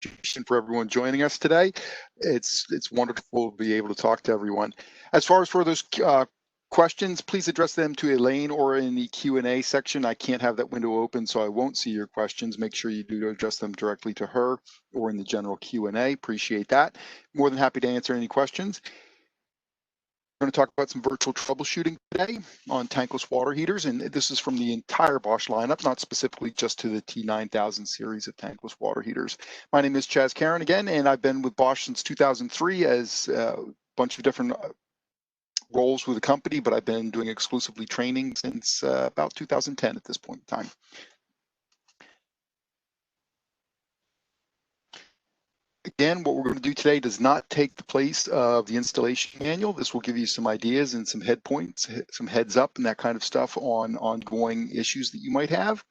appreciation for everyone joining us today. It's wonderful to be able to talk to everyone. As far as for those questions, please address them to Elaine or in the Q&A section. I can't have that window open, so I won't see your questions. Make sure you do address them directly to her or in the general Q&A. Appreciate that. More than happy to answer any questions. We're going to talk about some virtual troubleshooting today on tankless water heaters, and this is from the entire Bosch lineup, not specifically just to the T9000 series of tankless water heaters. My name is Chaz Karen again, and I've been with Bosch since 2003 as a bunch of different roles with the company, but I've been doing exclusively training since about 2010 at this point in time. Again, what we're going to do today does not take the place of the installation manual. This will give you some ideas and some head points, some heads up and that kind of stuff on ongoing issues that you might have.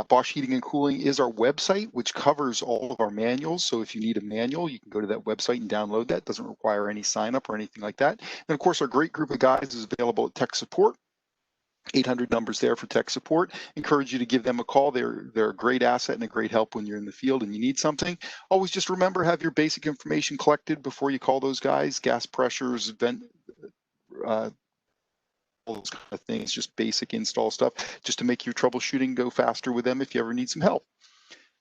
Bosch Heating and Cooling is our website, which covers all of our manuals. So if you need a manual, you can go to that website and download that. It doesn't require any sign up or anything like that. And of course, our great group of guys is available at tech support. 800 numbers there for tech support. Encourage you to give them a call. They're a great asset and a great help when you're in the field and you need something. Always just remember, have your basic information collected before you call those guys. Gas pressures, vent, all those kind of things, just basic install stuff, just to make your troubleshooting go faster with them if you ever need some help.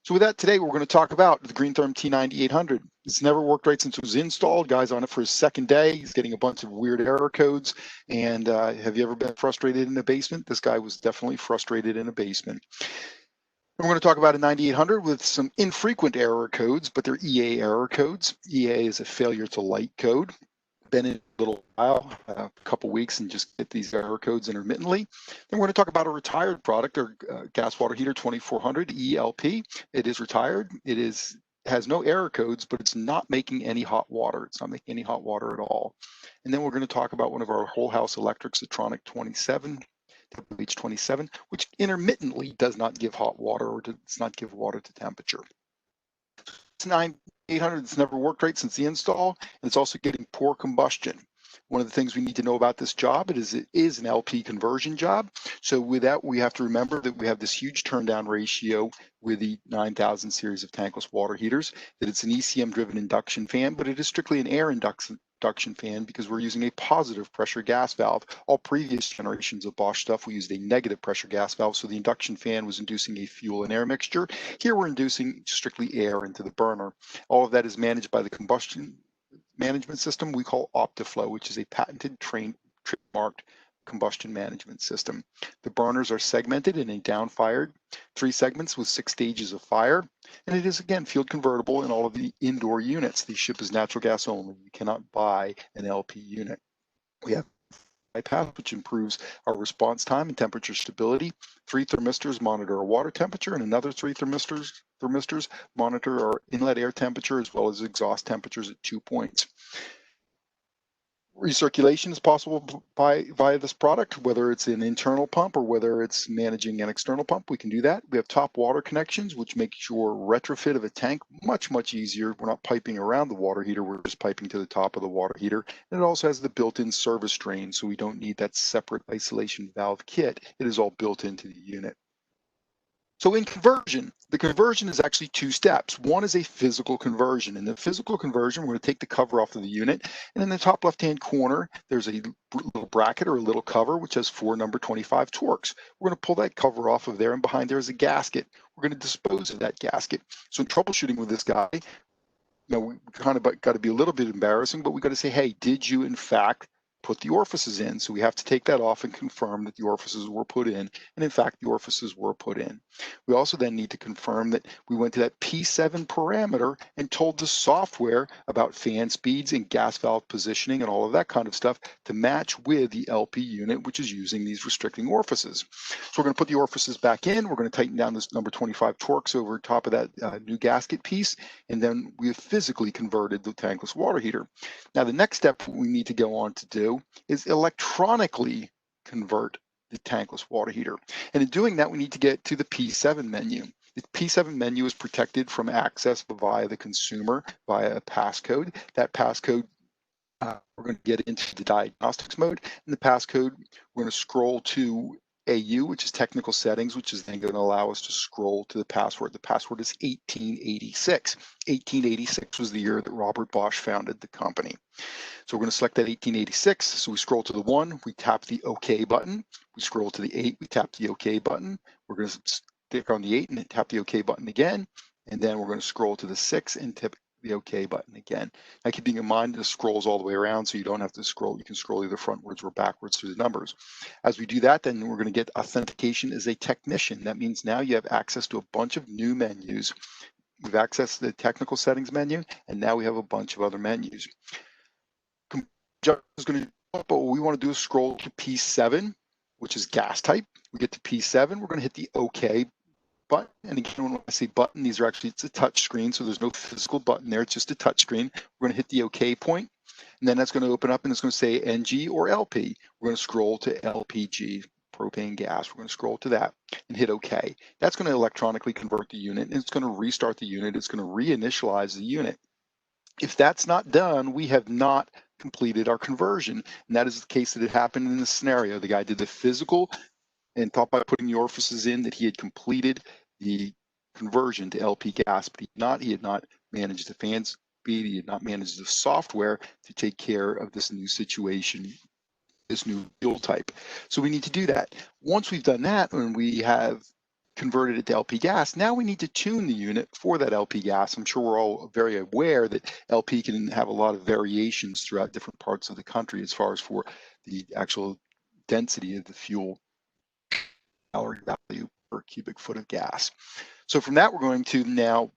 So with that, today we're going to talk about the GreenTherm T9800. It's never worked right since it was installed. Guy's on it for his second day. He's getting a bunch of weird error codes. And have you ever been frustrated in a basement? This guy was definitely frustrated in a basement. And we're going to talk about a 9800 with some infrequent error codes, but they're EA error codes. EA is a failure to light code. Been in a little while, a couple weeks, and just get these error codes intermittently. Then we're going to talk about a retired product, or gas water heater 2400 ELP. It is retired. It has no error codes, but it's not making any hot water. It's not making any hot water at all. And then we're going to talk about one of our whole house electrics, the Tronic 27, WH27, which intermittently does not give hot water or does not give water to temperature. It's 9800, it's never worked right since the install, and it's also getting poor combustion. One of the things we need to know about this job is it is an LP conversion job. So with that, we have to remember that we have this huge turndown ratio with the 9000 series of tankless water heaters, that it's an ECM driven induction fan, but it is strictly an air induction fan because we're using a positive pressure gas valve. All previous generations of Bosch stuff, we used a negative pressure gas valve, so the induction fan was inducing a fuel and air mixture. Here we're inducing strictly air into the burner. All of that is managed by the combustion management system we call OptiFlow, which is a patented trademarked combustion management system. The burners are segmented in a down-fired 3 segments with 6 stages of fire, and it is again field convertible in all of the indoor units. These ship as natural gas only. You cannot buy an LP unit. We have bypass, which improves our response time and temperature stability. 3 thermistors monitor our water temperature, and another 3 thermistors monitor our inlet air temperature as well as exhaust temperatures at 2 points. Recirculation is possible via this product, whether it's an internal pump or whether it's managing an external pump. We can do that. We have top water connections, which makes your retrofit of a tank much easier. We're not piping around the water heater, we're just piping to the top of the water heater. And it also has the built-in service drain, so we don't need that separate isolation valve kit. It is all built into the unit. So in conversion, the conversion is actually 2 steps. One is a physical conversion. In the physical conversion, we're going to take the cover off of the unit, and in the top left-hand corner, there's a little bracket or a little cover which has 4 number 25 Torx. We're going to pull that cover off of there, and behind there is a gasket. We're going to dispose of that gasket. So in troubleshooting with this guy, we kind of got to be a little bit embarrassing, but we got to say, hey, did you in fact put the orifices in? So we have to take that off and confirm that the orifices were put in, and in fact the orifices were put in. We also then need to confirm that we went to that P7 parameter and told the software about fan speeds and gas valve positioning and all of that kind of stuff to match with the LP unit, which is using these restricting orifices. So we're going to put the orifices back in. We're going to tighten down this number 25 Torx over top of that new gasket piece, and then we have physically converted the tankless water heater. Now the next step we need to go on to do is electronically convert the tankless water heater. And in doing that, we need to get to the P7 menu. The P7 menu is protected from access via the consumer via a passcode. That passcode, we're going to get into the diagnostics mode. In the passcode, we're going to scroll to AU, which is technical settings, which is then going to allow us to scroll to the password. The password is 1886. 1886 was the year that Robert Bosch founded the company. So we're going to select that 1886. So we scroll to the 1, we tap the OK button. We scroll to the 8, we tap the OK button. We're going to stick on the 8 and tap the OK button again. And then we're going to scroll to the 6 and tap the OK button again. Now, keeping in mind, this scrolls all the way around, so you don't have to scroll. You can scroll either frontwards or backwards through the numbers. As we do that, then we're going to get authentication as a technician. That means now you have access to a bunch of new menus. We've accessed the technical settings menu, and now we have a bunch of other menus. Is going to, but what we want to do is scroll to P7, which is gas type. We get to P7, we're going to hit the OK button. And again, when I say button, these are actually, it's a touch screen, so there's no physical button there, it's just a touch screen. We're going to hit the OK point, and then that's going to open up and it's going to say NG or LP. We're going to scroll to LPG, propane gas. We're going to scroll to that and hit OK. That's going to electronically convert the unit, and it's going to restart the unit. It's going to reinitialize the unit. If that's not done, we have not completed our conversion. And that is the case that it happened in this scenario. The guy did the physical and thought by putting the orifices in that he had completed the conversion to LP gas, but he had not managed the fan speed, he had not managed the software to take care of this new situation, this new fuel type. So we need to do that. Once we've done that, and we have converted it to LP gas, now we need to tune the unit for that LP gas. I'm sure we're all very aware that LP can have a lot of variations throughout different parts of the country as far as for the actual density of the fuel calorie value per cubic foot of gas. So from that, we're going to now,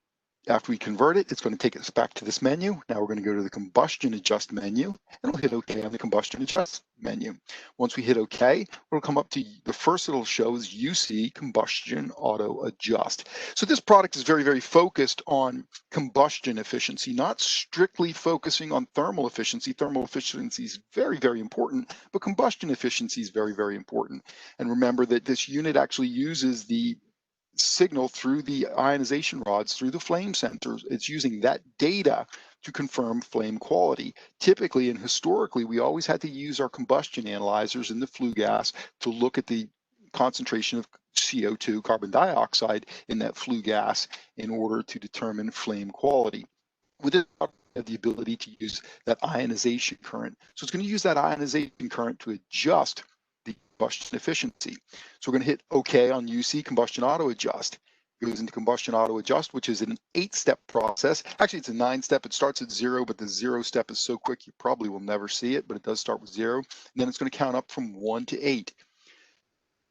after we convert it, it's going to take us back to this menu. Now we're going to go to the combustion adjust menu, and we'll hit OK on the combustion adjust menu. Once we hit OK, it'll come up to the first it'll show is UC combustion auto adjust. So this product is very, very focused on combustion efficiency, not strictly focusing on thermal efficiency. Thermal efficiency is very, very important, but combustion efficiency is very, very important. And remember that this unit actually uses the signal through the ionization rods, through the flame sensors. It's using that data to confirm flame quality. Typically and historically, we always had to use our combustion analyzers in the flue gas to look at the concentration of CO2, carbon dioxide, in that flue gas in order to determine flame quality. With it, we have the ability to use that ionization current. So it's going to use that ionization current to adjust the combustion efficiency. So we're going to hit OK on UC combustion auto adjust. It goes into combustion auto adjust, which is an 8-step process. Actually, it's a 9-step. It starts at 0, but the 0 step is so quick you probably will never see it, but it does start with 0. And then it's going to count up from 1 to 8.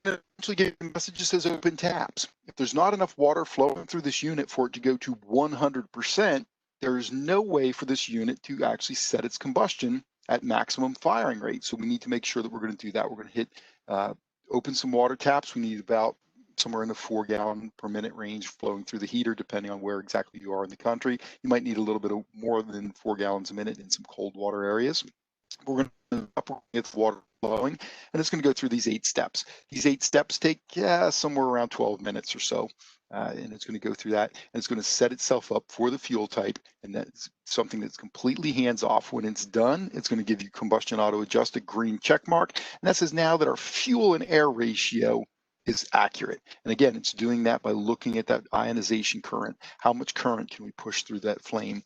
Eventually get a message that says open taps. If there's not enough water flowing through this unit for it to go to 100%, there is no way for this unit to actually set its combustion at maximum firing rate. So we need to make sure that we're going to do that. We're going to hit open some water taps. We need about somewhere in the 4 gallon per minute range flowing through the heater, depending on where exactly you are in the country. You might need a little bit of more than 4 gallons a minute in some cold water areas. We're going to get the water flowing, and it's going to go through these 8 steps. These 8 steps take somewhere around 12 minutes or so. And it's going to go through that, and it's going to set itself up for the fuel type, and that's something that's completely hands-off. When it's done, it's going to give you combustion auto adjust, a green check mark, and that says now that our fuel and air ratio is accurate. And again, it's doing that by looking at that ionization current. How much current can we push through that flame?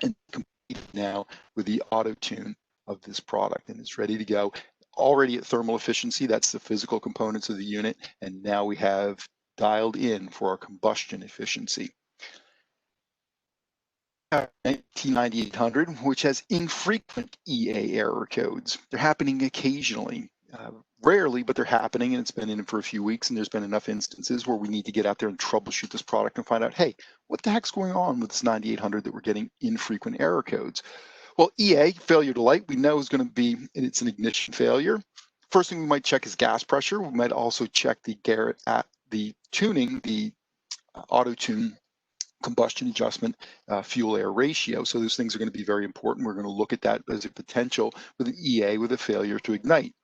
And complete now with the auto tune of this product, and it's ready to go. Already at thermal efficiency, that's the physical components of the unit, and now we have dialed in for our combustion efficiency. 9800, which has infrequent EA error codes. They're happening occasionally, rarely, but they're happening, and it's been in for a few weeks, and there's been enough instances where we need to get out there and troubleshoot this product and find out, hey, what the heck's going on with this 9800 that we're getting infrequent error codes? Well, EA, failure to light, we know is going to be, and it's an ignition failure. First thing we might check is gas pressure. We might also check the tuning, the auto tune combustion adjustment, fuel air ratio. So those things are going to be very important. We're going to look at that as a potential with an EA with a failure to ignite.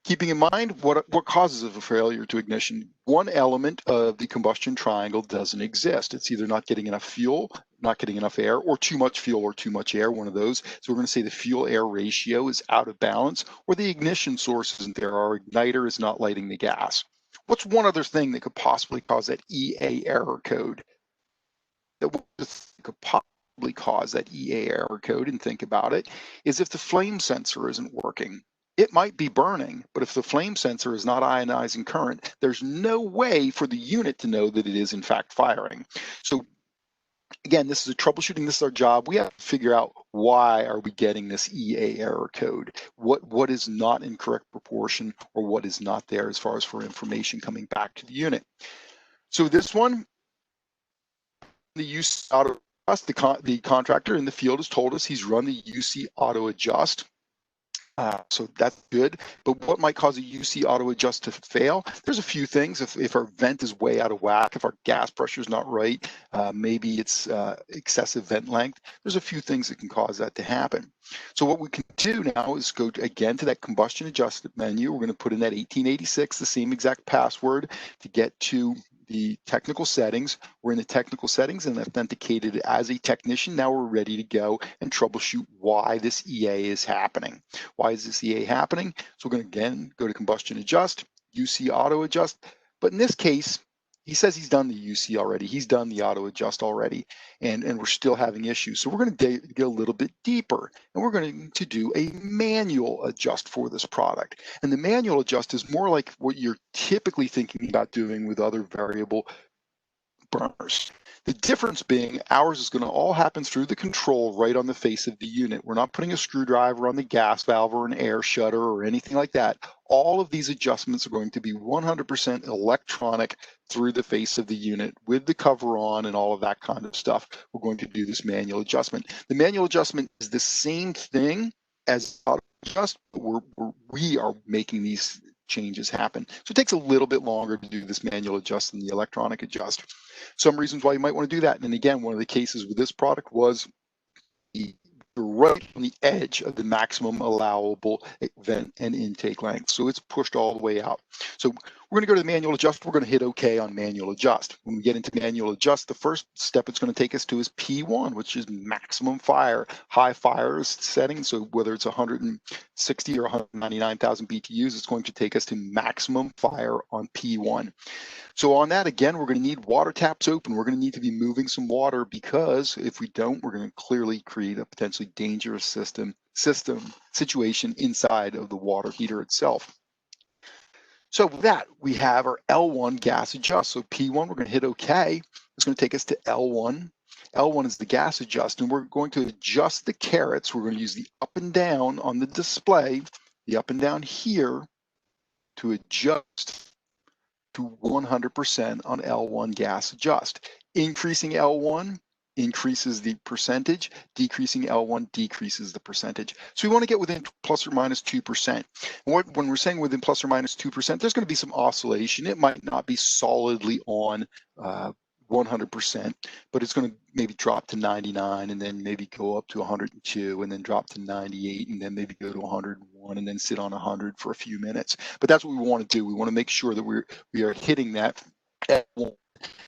Keeping in mind what causes a failure to ignition. One element of the combustion triangle doesn't exist. It's either not getting enough fuel, not getting enough air, or too much fuel or too much air, one of those. So we're going to say the fuel-air ratio is out of balance, or the ignition source isn't there. Our igniter is not lighting the gas. What's one other thing that could possibly cause that EA error code? That could possibly cause that EA error code, and think about it, is if the flame sensor isn't working. It might be burning, but if the flame sensor is not ionizing current, there's no way for the unit to know that it is in fact firing. So again, this is a troubleshooting, this is our job. We have to figure out why are we getting this EA error code? What is not in correct proportion, or what is not there as far as for information coming back to the unit. So this one, the use auto adjust, the contractor in the field has told us he's run the UC auto adjust. So that's good, but what might cause a UC auto adjust to fail? There's a few things. If our vent is way out of whack, if our gas pressure is not right, maybe it's excessive vent length. There's a few things that can cause that to happen. So what we can do now is go again to that combustion adjustment menu. We're going to put in that 1886, the same exact password, to get to the technical settings. We're in the technical settings and authenticated as a technician. Now we're ready to go and troubleshoot why this EA is happening. Why is this EA happening? So we're going to again go to combustion adjust, UC auto adjust. But in this case, he says he's done the UC already. He's done the auto adjust already, and we're still having issues. So we're going to get a little bit deeper, and we're going to do a manual adjust for this product. And the manual adjust is more like what you're typically thinking about doing with other variable burners. The difference being ours is going to all happen through the control right on the face of the unit. We're not putting a screwdriver on the gas valve or an air shutter or anything like that. All of these adjustments are going to be 100% electronic through the face of the unit with the cover on and all of that kind of stuff. We're going to do this manual adjustment. The manual adjustment is the same thing as auto adjust, but we are making these changes happen. So it takes a little bit longer to do this manual adjust than the electronic adjust. Some reasons why you might want to do that. And again, one of the cases with this product was right on the edge of the maximum allowable vent and intake length. So it's pushed all the way out. So we're going to go to the manual adjust. We're going to hit OK on manual adjust. When we get into manual adjust, the first step it's going to take us to is P1, which is maximum fire, high fire setting. So whether it's 160 or 199,000 BTUs, it's going to take us to maximum fire on P1. So on that, again, we're going to need water taps open. We're going to need to be moving some water, because if we don't, we're going to clearly create a potentially dangerous situation inside of the water heater itself. So with that, we have our L1 gas adjust. So P1, we're going to hit OK. It's going to take us to L1. L1 is the gas adjust, and we're going to adjust the carrots. We're going to use the up and down on the display, the up and down here, to adjust to 100% on L1 gas adjust. Increasing L1 increases the percentage, decreasing L1 decreases the percentage. So we want to get within plus or minus 2%. And when we're saying within plus or minus 2%, there's going to be some oscillation. It might not be solidly on 100%, but it's going to maybe drop to 99 and then maybe go up to 102 and then drop to 98 and then maybe go to 101 and then sit on 100 for a few minutes. But that's what we want to do. We want to make sure that we are hitting that at one,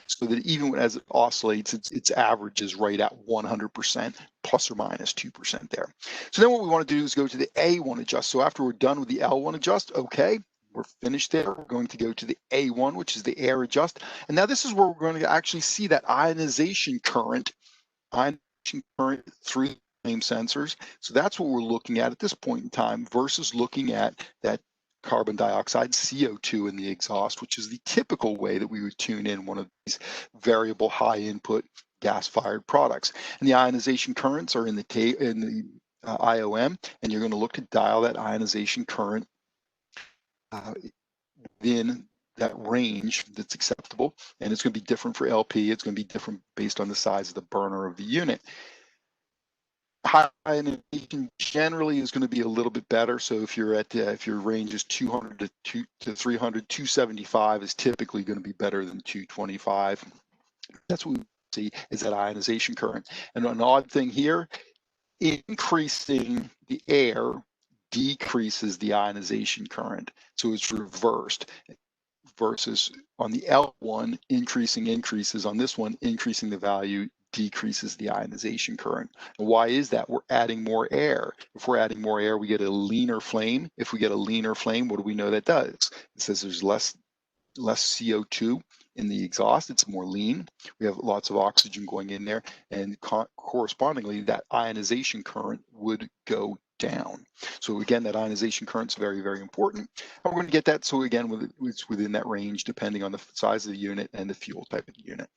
so that even as it oscillates, its average is right at 100%, plus or minus 2% there. So then what we want to do is go to the A1 adjust. So after we're done with the L1 adjust, okay, we're finished there. We're going to go to the A1, which is the air adjust. And now this is where we're going to actually see that ionization current through the flame sensors. So that's what we're looking at this point in time, versus looking at that carbon dioxide, CO2 in the exhaust, which is the typical way that we would tune in one of these variable high input gas-fired products. And the ionization currents are in the IOM, and you're going to look to dial that ionization current within that range that's acceptable, and it's going to be different for LP. It's going to be different based on the size of the burner of the unit. High ionization generally is going to be a little bit better. So if you're at if your range is 200 to 300, 275 is typically going to be better than 225. That's what we see is that ionization current. And an odd thing here, increasing the air decreases the ionization current. So it's reversed, versus on the L1, increases. On this one, increasing the value decreases the ionization current. And why is that? We're adding more air. If we're adding more air, we get a leaner flame. If we get a leaner flame, what do we know that does? It says there's less CO2 in the exhaust. It's more lean. We have lots of oxygen going in there, and correspondingly, that ionization current would go down. So again, that ionization current is very, very important. And we're going to get that. So again, it's within that range, depending on the size of the unit and the fuel type of the unit.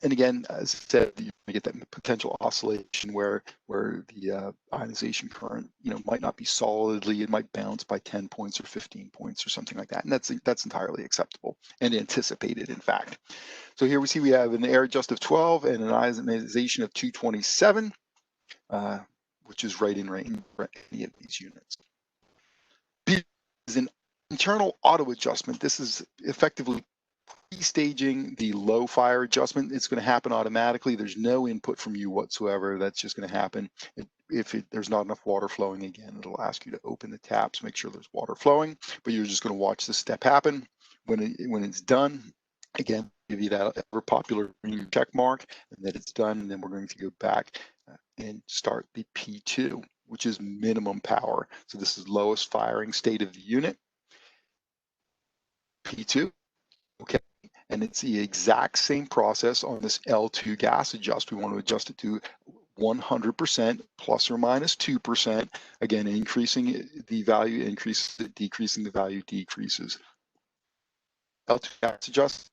And again, as I said, you get that potential oscillation where the ionization current, might not be solidly, it might bounce by 10 points or 15 points or something like that. And that's entirely acceptable and anticipated, in fact. So here we have an air adjust of 12 and an ionization of 227, which is right in range for any of these units. B is an internal auto adjustment. This is effectively staging the low fire adjustment. It's going to happen automatically. There's no input from you whatsoever. That's just going to happen. If there's not enough water flowing, again, it'll ask you to open the taps, make sure there's water flowing, but you're just going to watch this step happen. When it's done, again, give you that ever popular green check mark, and that it's done, and then we're going to go back and start the P2, which is minimum power. So this is lowest firing state of the unit. P2, okay. And it's the exact same process on this L2 gas adjust. We want to adjust it to 100% plus or minus 2%. Again, increasing the value increases, decreasing the value decreases. L2 gas adjust,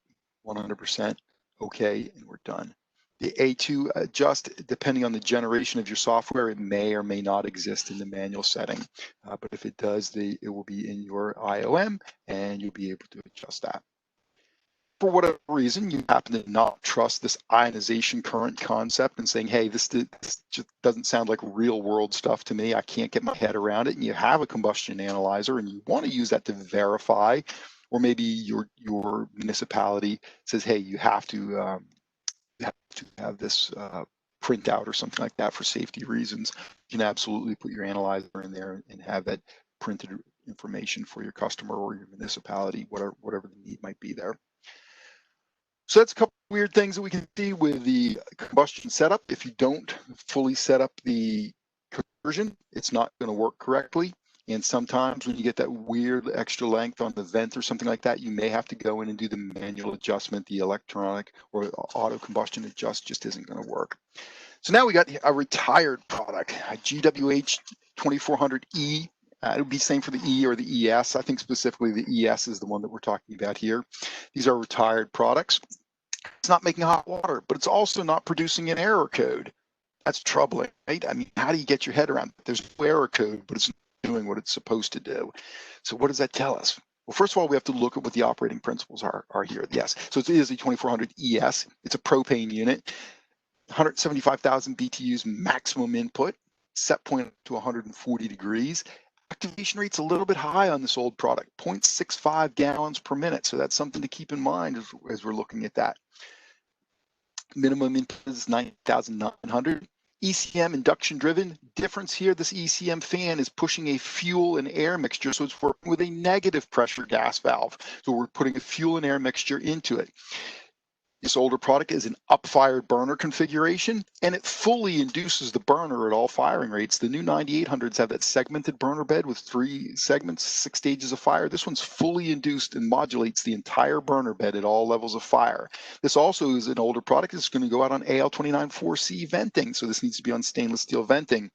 100%, okay, and we're done. The A2 adjust, depending on the generation of your software, it may or may not exist in the manual setting. But if it does, it will be in your IOM, and you'll be able to adjust that. For whatever reason, you happen to not trust this ionization current concept and saying, hey, this just doesn't sound like real world stuff to me. I can't get my head around it. And you have a combustion analyzer and you want to use that to verify, or maybe your municipality says, hey, you have to have this printout or something like that for safety reasons. You can absolutely put your analyzer in there and have that printed information for your customer or your municipality, whatever the need might be there. So that's a couple of weird things that we can see with the combustion setup. If you don't fully set up the conversion, it's not going to work correctly. And sometimes when you get that weird extra length on the vent or something like that, you may have to go in and do the manual adjustment. The electronic or auto combustion adjust just isn't going to work. So now we got a retired product, a GWH 2400E. It would be the same for the E or the ES. I think specifically the ES is the one that we're talking about here. These are retired products. It's not making hot water, but it's also not producing an error code. That's troubling, right? I mean, how do you get your head around it? There's no error code, but it's not doing what it's supposed to do. So what does that tell us? Well, first of all, we have to look at what the operating principles are here. Yes, so it is a 2400 ES. It's a propane unit, 175,000 BTUs maximum input, set point to 140 degrees. Activation rate's a little bit high on this old product, 0.65 gallons per minute. So that's something to keep in mind as we're looking at that. Minimum input is 9,900. ECM induction driven. Difference here, this ECM fan is pushing a fuel and air mixture, so it's working with a negative pressure gas valve. So we're putting a fuel and air mixture into it. This older product is an up-fired burner configuration, and it fully induces the burner at all firing rates. The new 9800s have that segmented burner bed with 3 segments, 6 stages of fire. This one's fully induced and modulates the entire burner bed at all levels of fire. This also is an older product. It's going to go out on AL294C venting, so this needs to be on stainless steel venting.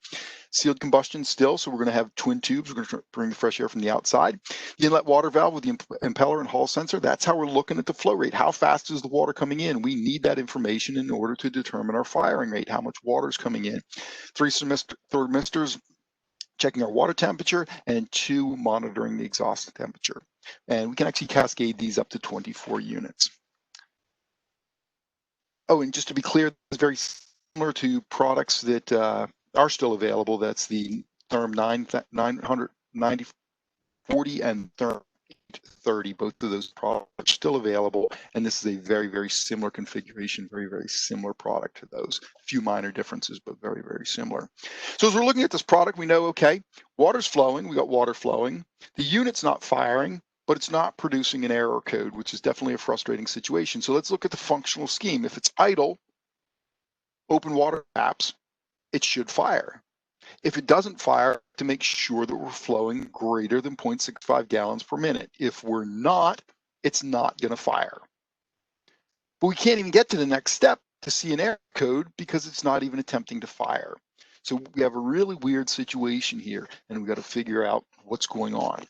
Sealed combustion still, so we're going to have twin tubes. We're going to bring the fresh air from the outside. The inlet water valve with the impeller and hall sensor, that's how we're looking at the flow rate. How fast is the water coming in? We need that information in order to determine our firing rate, how much water is coming in. 3 thermistors checking our water temperature, and 2 monitoring the exhaust temperature. And we can actually cascade these up to 24 units. Oh, and just to be clear, it's very similar to products that are still available. That's the Therm 940 and Therm 30. Both of those products are still available, and this is a very, very similar configuration, very, very similar product to those. A few minor differences, but very, very similar. So as we're looking at this product, we know, okay, water's flowing, we got water flowing, the unit's not firing, but it's not producing an error code, which is definitely a frustrating situation. So let's look at the functional scheme. If it's idle, open water taps, it should fire. If it doesn't fire, to make sure that we're flowing greater than 0.65 gallons per minute. If we're not, it's not going to fire. But we can't even get to the next step to see an error code because it's not even attempting to fire. So we have a really weird situation here, and we've got to figure out what's going on.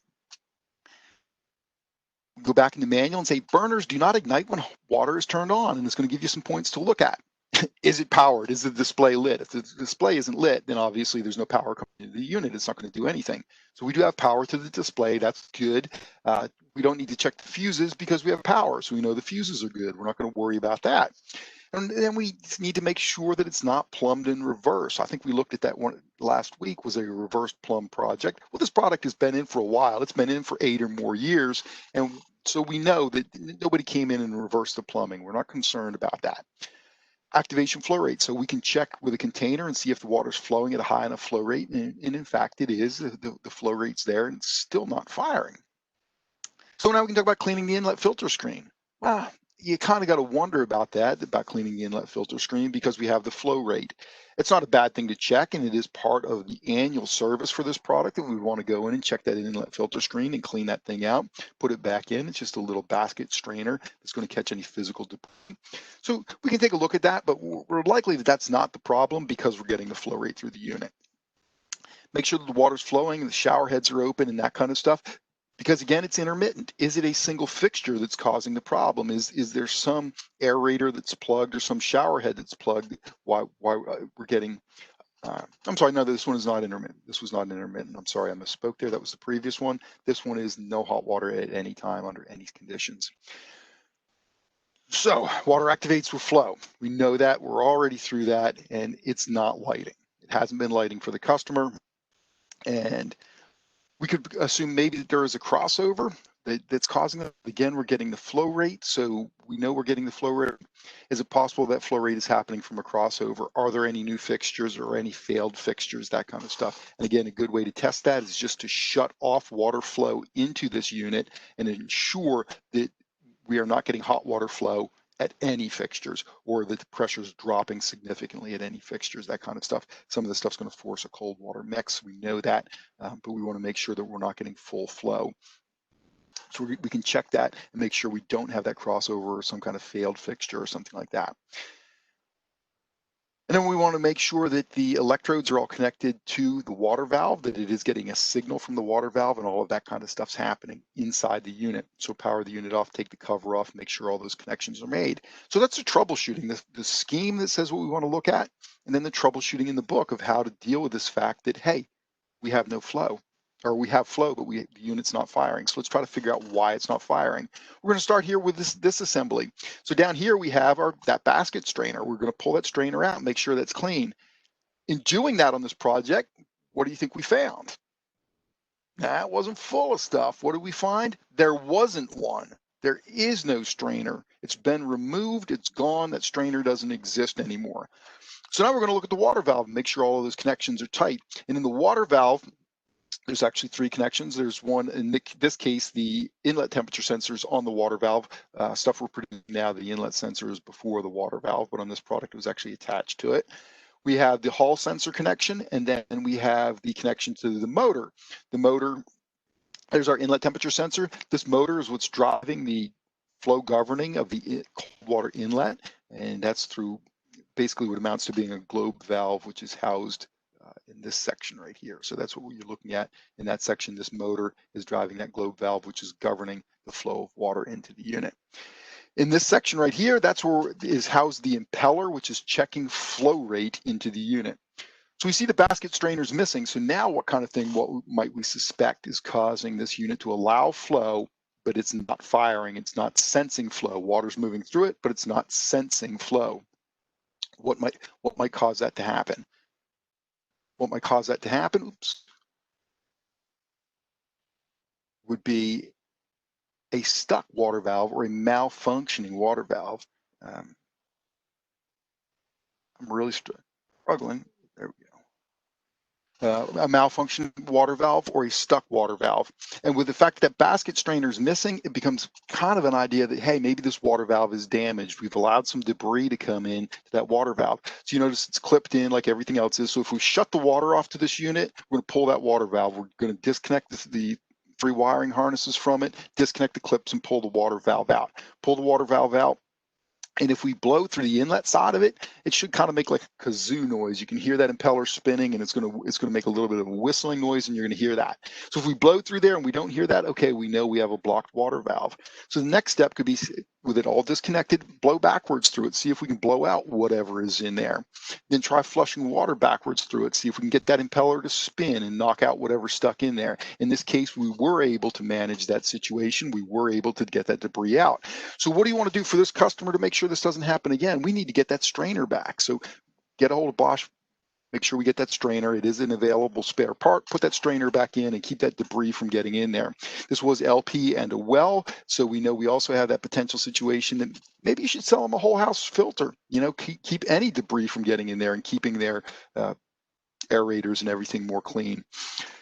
Go back in the manual and say, burners do not ignite when water is turned on, and it's going to give you some points to look at. Is it powered? Is the display lit? If the display isn't lit, then obviously there's no power coming into the unit. It's not going to do anything. So we do have power to the display. That's good. We don't need to check the fuses because we have power. So we know the fuses are good. We're not going to worry about that. And then we need to make sure that it's not plumbed in reverse. I think we looked at that one last week, was a reverse plumb project. Well, this product has been in for a while. It's been in for 8 or more years. And so we know that nobody came in and reversed the plumbing. We're not concerned about that. Activation flow rate. So we can check with a container and see if the water's flowing at a high enough flow rate. And in fact, it is. The flow rate's there and it's still not firing. So now we can talk about cleaning the inlet filter screen. Well, you kind of got to wonder about that, about cleaning the inlet filter screen, because we have the flow rate. It's not a bad thing to check, and it is part of the annual service for this product that we want to go in and check that inlet filter screen and clean that thing out, put it back in. It's just a little basket strainer that's going to catch any physical debris. So we can take a look at that, but we're likely that that's not the problem because we're getting the flow rate through the unit. Make sure that the water's flowing and the shower heads are open and that kind of stuff. Because again, it's intermittent. Is it a single fixture that's causing the problem? Is there some aerator that's plugged or some shower head that's plugged? Why we're getting, I'm sorry, no, this one is not intermittent. This was not intermittent. I'm sorry, I misspoke there. That was the previous one. This one is no hot water at any time under any conditions. So water activates with flow. We know that, we're already through that, and it's not lighting. It hasn't been lighting for the customer. And we could assume maybe that there is a crossover that's causing it. Again, we're getting the flow rate, so we know we're getting the flow rate. Is it possible that flow rate is happening from a crossover? Are there any new fixtures or any failed fixtures, that kind of stuff? And again, a good way to test that is just to shut off water flow into this unit and ensure that we are not getting hot water flow at any fixtures, or that the pressure is dropping significantly at any fixtures, that kind of stuff. Some of this stuff's going to force a cold water mix. We know that, but we want to make sure that we're not getting full flow. So we can check that and make sure we don't have that crossover or some kind of failed fixture or something like that. And then we want to make sure that the electrodes are all connected to the water valve, that it is getting a signal from the water valve, and all of that kind of stuff's happening inside the unit. So power the unit off, take the cover off, make sure all those connections are made. So that's the troubleshooting, the scheme that says what we want to look at, and then the troubleshooting in the book of how to deal with this fact that, hey, we have no flow. Or we have flow, but the unit's not firing. So let's try to figure out why it's not firing. We're going to start here with this assembly. So down here we have that basket strainer. We're going to pull that strainer out and make sure that's clean. In doing that on this project, what do you think we found? That wasn't full of stuff. What did we find? There wasn't one. There is no strainer. It's been removed. It's gone. That strainer doesn't exist anymore. So now we're going to look at the water valve and make sure all of those connections are tight. And in the water valve, there's actually 3 connections. There's one, in this case, the inlet temperature sensors on the water valve. Stuff we're producing now, the inlet sensor is before the water valve, but on this product it was actually attached to it. We have the hall sensor connection, and then we have the connection to the motor. The motor, there's our inlet temperature sensor. This motor is what's driving the flow governing of the cold water inlet, and that's through basically what amounts to being a globe valve, which is housed in this section right here. So that's what you're looking at in that section. This motor is driving that globe valve, which is governing the flow of water into the unit. In this section right here, that's where is housed the impeller, which is checking flow rate into the unit. So we see the basket strainers missing. So now what kind of thing, what might we suspect is causing this unit to allow flow, but it's not firing, it's not sensing flow. Water's moving through it, but it's not sensing flow. What might cause that to happen? What might cause that to happen, would be, if the impeller is checking flow rate into the unit, a stuck water valve or a malfunctioning water valve. I'm really struggling. There we go. A malfunctioning water valve or a stuck water valve. And with the fact that basket strainer is missing, it becomes kind of an idea that, hey, maybe this water valve is damaged. We've allowed some debris to come in to that water valve. So you notice it's clipped in like everything else is. So if we shut the water off to this unit, we're going to pull that water valve. We're going to disconnect the 3 wiring harnesses from it, disconnect the clips, and pull the water valve out. Pull the water valve out. And if we blow through the inlet side of it, it should kind of make like a kazoo noise. You can hear that impeller spinning, and it's going to make a little bit of a whistling noise, and you're going to hear that. So if we blow through there and we don't hear that, okay, we know we have a blocked water valve. So the next step could be, with it all disconnected, blow backwards through it, see if we can blow out whatever is in there. Then try flushing water backwards through it, see if we can get that impeller to spin and knock out whatever's stuck in there. In this case, we were able to manage that situation. We were able to get that debris out. So what do you want to do for this customer to make sure this doesn't happen again? We need to get that strainer back. So get a hold of Bosch, make sure we get that strainer. It is an available spare part. Put that strainer back in and keep that debris from getting in there. This was LP and a well, so we know we also have that potential situation that maybe you should sell them a whole house filter. You know, keep any debris from getting in there and keeping their aerators and everything more clean.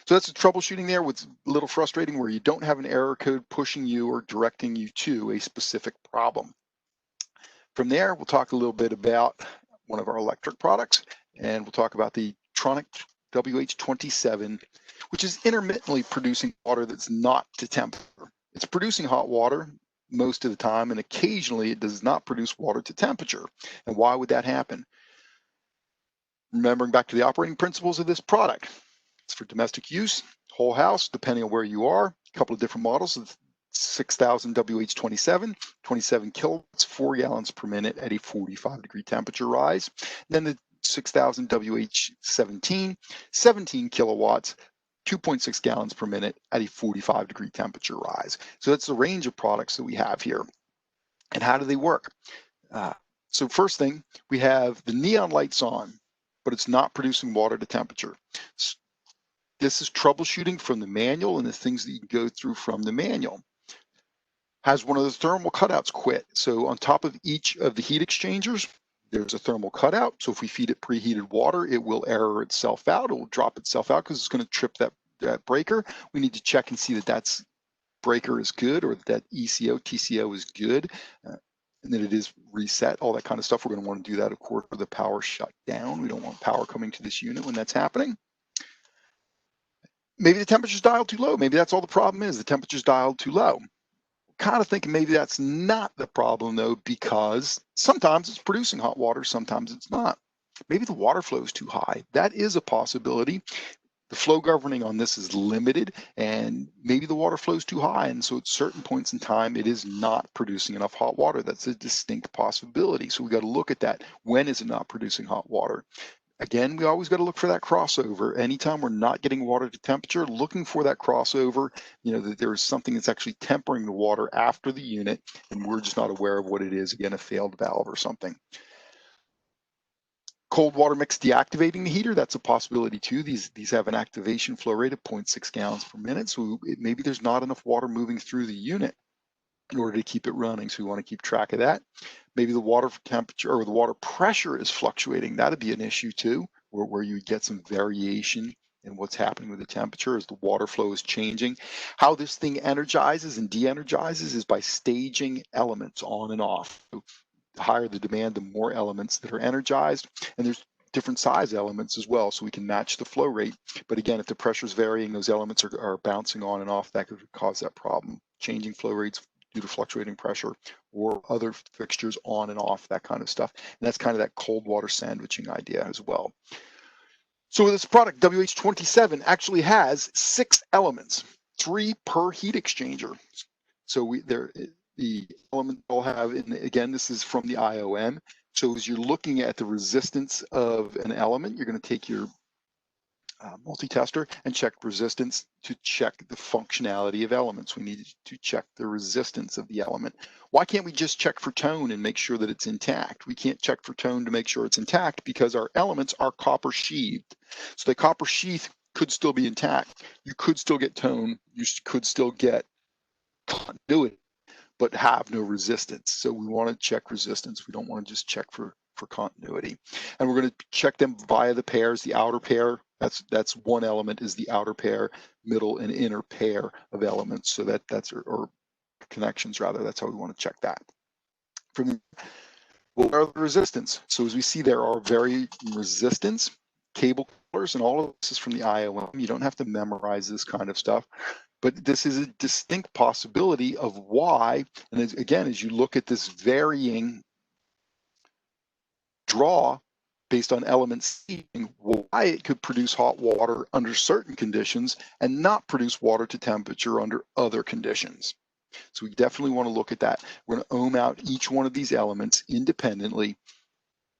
So that's the troubleshooting there. What's a little frustrating, where you don't have an error code pushing you or directing you to a specific problem. From there, we'll talk a little bit about one of our electric products, and we'll talk about the Tronic WH27, which is intermittently producing water that's not to temperature. It's producing hot water most of the time, and occasionally it does not produce water to temperature. And why would that happen? Remembering back to the operating principles of this product, it's for domestic use, whole house, depending on where you are. A couple of different models of 6000 WH27, 27 kilowatts, 4 gallons per minute at a 45-degree temperature rise. Then the 6000 WH17, 17 kilowatts, 2.6 gallons per minute at a 45-degree temperature rise. So that's the range of products that we have here. And how do they work? So first thing, we have the neon lights on, but it's not producing water to temperature. This is troubleshooting from the manual and the things that you can go through from the manual. Has one of the thermal cutouts quit. So on top of each of the heat exchangers, there's a thermal cutout. So if we feed it preheated water, it will error itself out. It will drop itself out because it's going to trip that breaker. We need to check and see that that's breaker is good, or that ECO, TCO is good, and that it is reset, all that kind of stuff. We're going to want to do that, of course, with the power shut down. We don't want power coming to this unit when that's happening. Maybe the temperature's dialed too low. Maybe that's all the problem is. The temperature's dialed too low. Kind of thinking maybe that's not the problem, though, because sometimes it's producing hot water, sometimes it's not. Maybe the water flow is too high. That is a possibility. The flow governing on this is limited, and maybe the water flow is too high, and so at certain points in time it is not producing enough hot water. That's a distinct possibility. So we got to look at that. When is it not producing hot water? Again, we always got to look for that crossover. Anytime we're not getting water to temperature, looking for that crossover, you know, that there's something that's actually tempering the water after the unit, and we're just not aware of what it is. Again, a failed valve or something. Cold water mix deactivating the heater, that's a possibility too. These have an activation flow rate of 0.6 gallons per minute. So maybe there's not enough water moving through the unit in order to keep it running. So we want to keep track of that. Maybe the water temperature or the water pressure is fluctuating. That'd be an issue too, where you get some variation in what's happening with the temperature as the water flow is changing. How this thing energizes and de-energizes is by staging elements on and off. So the higher the demand, the more elements that are energized, and there's different size elements as well, so we can match the flow rate. But again, if the pressure is varying, those elements are bouncing on and off, that could cause that problem. Changing flow rates due to fluctuating pressure or other fixtures on and off, that kind of stuff. And that's kind of that cold water sandwiching idea as well. So this product, WH27, actually has 6 elements, 3 per heat exchanger. So the elements all have, and again, this is from the IOM. So as you're looking at the resistance of an element, you're going to take your multi-tester and check resistance to check the functionality of elements. We need to check the resistance of the element. Why can't we just check for tone and make sure that it's intact? We can't check for tone to make sure it's intact because our elements are copper sheathed. So the copper sheath could still be intact. You could still get tone. You could still get continuity. but have no resistance. So we want to check resistance. We don't want to just check for continuity. And we're going to check them via the pairs, the outer pair. That's one element is the outer pair, middle and inner pair of elements. So that's or connections rather. That's how we want to check that. From what are the resistance? So as we see, there are varying resistance, cable colors, and all of this is from the IOM. You don't have to memorize this kind of stuff, but this is a distinct possibility of why. And again, as you look at this varying draw based on element C, why it could produce hot water under certain conditions and not produce water to temperature under other conditions. So we definitely want to look at that. We're going to ohm out each one of these elements independently,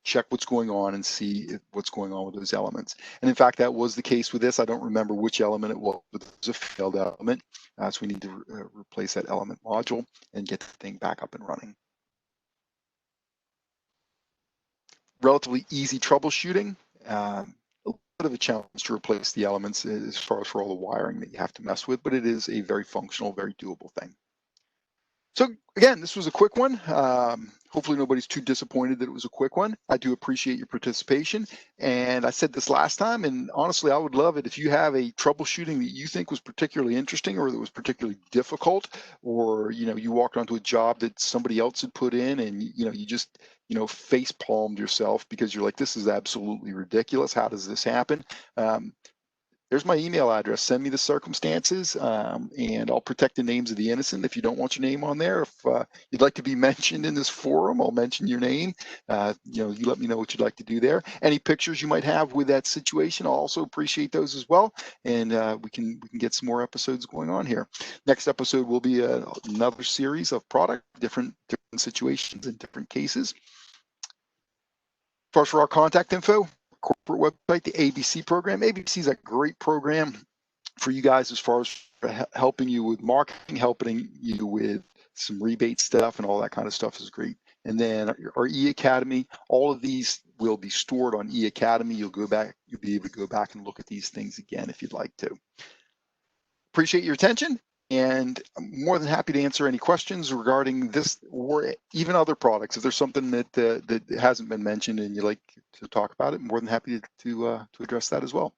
check what's going on and see what's going on with those elements. And in fact, that was the case with this. I don't remember which element it was, but it was a failed element. So we need to replace that element module and get the thing back up and running. Relatively easy troubleshooting. A little bit of a challenge to replace the elements as far as for all the wiring that you have to mess with, but it is a very functional, very doable thing. So again, this was a quick one. Hopefully nobody's too disappointed that it was a quick one. I do appreciate your participation. And I said this last time, and honestly, I would love it if you have a troubleshooting that you think was particularly interesting or that was particularly difficult, or you walked onto a job that somebody else had put in and you just face palmed yourself because you're like, this is absolutely ridiculous. How does this happen? There's my email address. Send me the circumstances, and I'll protect the names of the innocent. If you don't want your name on there, if you'd like to be mentioned in this forum, I'll mention your name. You let me know what you'd like to do there. Any pictures you might have with that situation, I'll also appreciate those as well. And we can get some more episodes going on here. Next episode will be another series of product, different situations and different cases. First, for our contact info, corporate website, the ABC program. ABC is a great program for you guys as far as helping you with marketing, helping you with some rebate stuff, and all that kind of stuff is great. And then our E-Academy, all of these will be stored on E-Academy. You'll be able to go back and look at these things again if you'd like to. Appreciate your attention, and I'm more than happy to answer any questions regarding this or even other products. If there's something that hasn't been mentioned and you'd like to talk about it, I'm more than happy to address that as well.